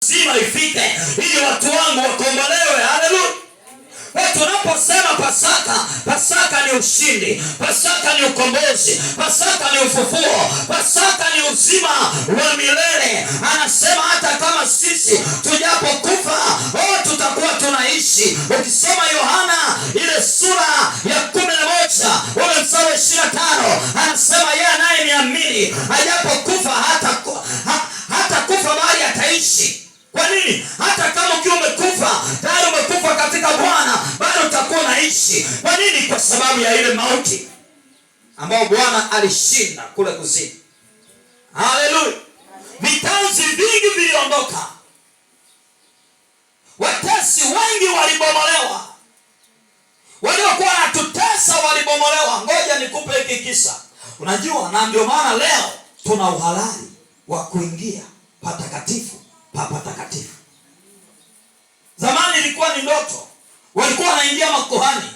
lazima ifike ili watu wangu wakombolewe. Haleluya. Tunaposema Pasaka, Pasaka ni ushindi, Pasaka ni ukombozi, Pasaka ni ufufuo, Pasaka ni uzima wa milele. Anasema hata kama sisi tujapokufa, tutakuwa tunaishi. Ukisoma Yohana ile sura ya 11 ule mstari wa 25, anasema yeye anayeniamini ajapokufa hata kufa bali ataishi. Kwa nini? Hata kama ukiwa umekufa, tayari umekufa katika Bwana, bado utakuwa unaishi. Kwa nini? Kwa sababu ya ile mauti ambayo Bwana alishinda kule kuzimu. Haleluya. Vitanzi vingi viliondoka. Watesi wengi walibomolewa. Waliokuwa wanatutesa walibomolewa. Ngoja nikupe hiki kisa. Unajua, na ndio maana leo tuna uhalali wa kuingia patakatifu pa patakatifu. Zamani ilikuwa ni ndoto. Walikuwa wanaingia makuhani.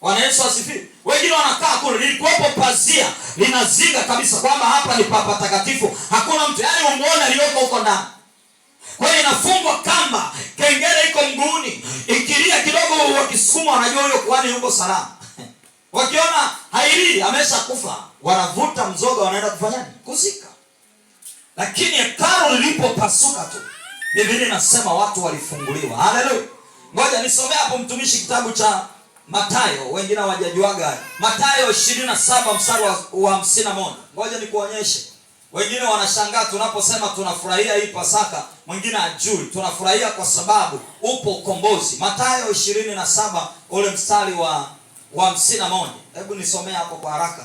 Bwana Yesu asifiwe. Wengine wanakaa kule, lilikuwepo pazia linazinga kabisa kwamba hapa ni pa patakatifu. Hakuna mtu, yani umuone aliyoko huko ndani. Kwa hiyo inafungwa kamba, kengele iko mguuni. Ikilia kidogo wakisukuma wanajua huyo kuhani yuko salama. Wakiona haili ameshakufa, wanavuta mzoga wanaenda kufanya nini? Kuzika. Lakini hekalu lilipopasuka tu, Biblia inasema watu walifunguliwa. Haleluya. Ngoja nisomee hapo mtumishi kitabu cha Mathayo, wengine hawajajuaga. Mathayo 27 mstari wa 51. Ngoja nikuonyeshe. Wengine wanashangaa tunaposema tunafurahia hii Pasaka, mwingine ajui. Tunafurahia kwa sababu upo ukombozi. Mathayo 27 ule mstari wa 51. Hebu nisomee hapo kwa haraka.